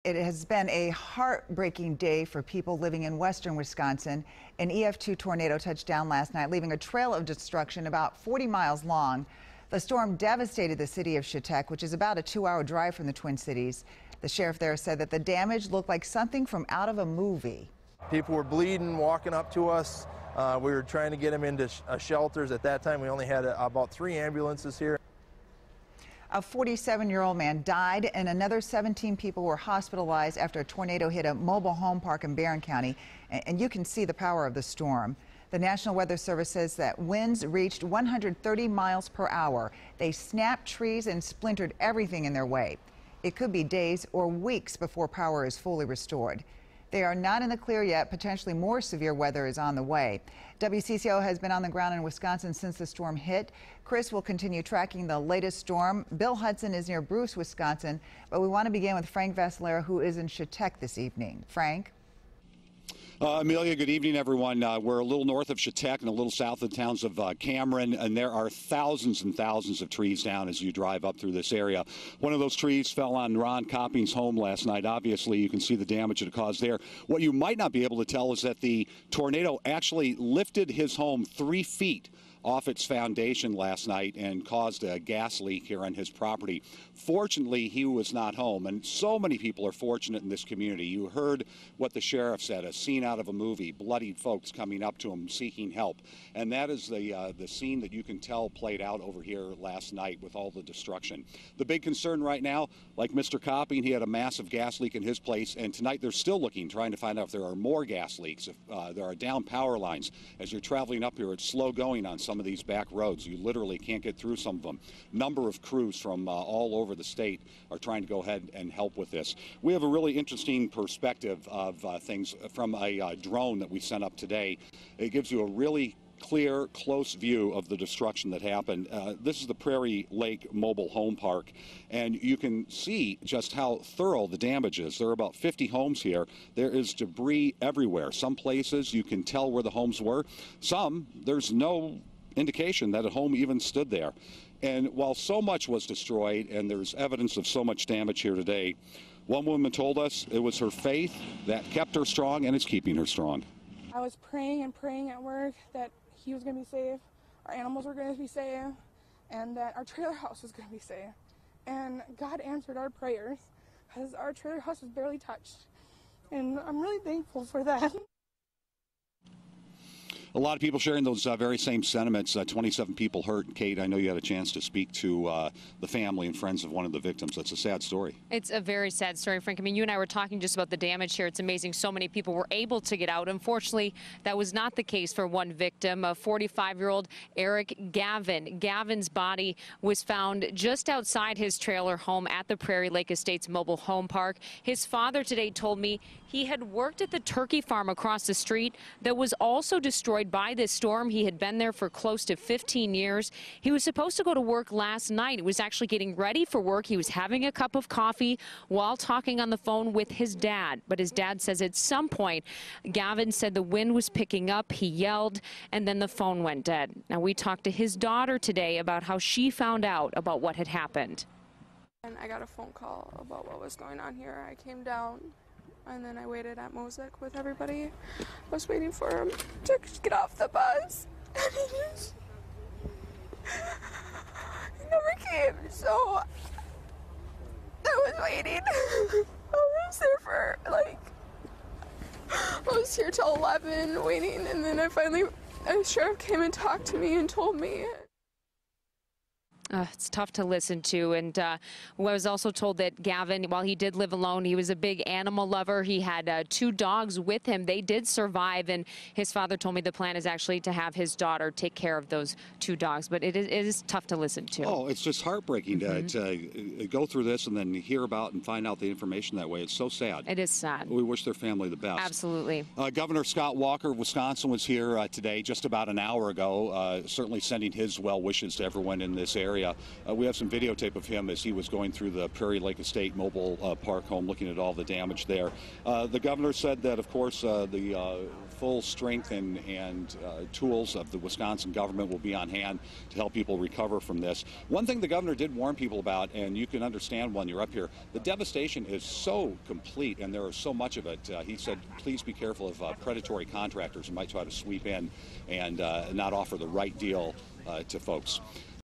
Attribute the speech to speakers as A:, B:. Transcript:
A: It has been a heartbreaking day for people living in western Wisconsin. An EF2 tornado touched down last night, leaving a trail of destruction about 40 miles long. The storm devastated the city of Chetek, which is about a 2-hour drive from the Twin Cities. The sheriff there said that the damage looked like something from out of a movie.
B: People were bleeding, walking up to us. We were trying to get them into shelters. At that time, we only had about 3 ambulances here.
A: A 47-year-old man died and another 17 people were hospitalized after a tornado hit a mobile home park in Barron County. And you can see the power of the storm. The National Weather Service says that winds reached 130 miles per hour. They snapped trees and splintered everything in their way. It could be days or weeks before power is fully restored. They are not in the clear yet. Potentially more severe weather is on the way. WCCO has been on the ground in Wisconsin since the storm hit. Chris will continue tracking the latest storm. Bill Hudson is near Bruce, Wisconsin, but we want to begin with Frank Vascellaro, who is in Chetek this evening. Frank?
C: Amelia, good evening, everyone. We're a little north of Chetek and a little south of the towns of Cameron, and there are thousands and thousands of trees down as you drive up through this area. One of those trees fell on Ron Copping's home last night. Obviously, you can see the damage it caused there. What you might not be able to tell is that the tornado actually lifted his home 3 feet off its foundation last night and caused a gas leak here on his property. Fortunately, he was not home, and so many people are fortunate in this community. You heard what the sheriff said, a scene out of a movie, bloodied folks coming up to him seeking help. And that is the scene that you can tell played out over here last night with all the destruction. The big concern right now, like Mr. Copping, he had a massive gas leak in his place, and tonight they're still looking, trying to find out if there are more gas leaks, if there are down power lines. As you're traveling up here, it's slow going on some of these back roads. You literally can't get through some of them. Number of crews from all over the state are trying to go ahead and help with this. We have a really interesting perspective of things from a drone that we sent up today. It gives you a really clear, close view of the destruction that happened. This is the Prairie Lake Mobile Home Park, and you can see just how thorough the damage is. There are about 50 homes here. There is debris everywhere. Some places you can tell where the homes were. Some, there's no indication that a home even stood there. And while so much was destroyed and there's evidence of so much damage here today, one woman told us it was her faith that kept her strong and is keeping her strong.
D: I was praying and praying at work that he was going to be safe, our animals were going to be safe, and that our trailer house was going to be safe. And God answered our prayers because our trailer house was barely touched. And I'm really thankful for that.
C: A lot of people sharing those very same sentiments. 27 people hurt. Kate, I know you had a chance to speak to the family and friends of one of the victims. That's a sad story.
E: It's a very sad story, Frank. I mean, you and I were talking just about the damage here. It's amazing so many people were able to get out. Unfortunately, that was not the case for one victim, a 45-year-old Eric Gavin. Gavin's body was found just outside his trailer home at the Prairie Lake Estates Mobile Home Park. His father today told me he had worked at the turkey farm across the street that was also destroyed by this storm. He had been there for close to 15 years. He was supposed to go to work last night. He was actually getting ready for work. He was having a cup of coffee while talking on the phone with his dad. But his dad says at some point, Gavin said the wind was picking up. He yelled, and then the phone went dead. Now, we talked to his daughter today about how she found out about what had happened.
D: And I got a phone call about what was going on here. I came down. And then I waited at Mosaic with everybody. I was waiting for him to get off the bus. And he never came, so I was waiting. I was there for, I was here till 11 waiting, and then a sheriff came and talked to me and told me.
E: It's tough to listen to, and I was also told that Gavin, while he did live alone, he was a big animal lover. He had 2 dogs with him. They did survive, and his father told me the plan is actually to have his daughter take care of those 2 dogs, but it is tough to listen to.
C: Oh, it's just heartbreaking to go through this and then hear about and find out the information that way. It's so sad.
E: It is sad.
C: We wish their family the best.
E: Absolutely.
C: Governor Scott Walker of Wisconsin was here today just about an hour ago, certainly sending his well wishes to everyone in this area. area. We have some videotape of him as he was going through the Prairie Lake Estate mobile park home, looking at all the damage there. The governor said that, of course, the full strength and tools of the Wisconsin government will be on hand to help people recover from this. One thing the governor did warn people about, and you can understand when you're up here, the devastation is so complete and there is so much of it. He said, please be careful of predatory contractors who might try to sweep in and not offer the right deal to folks.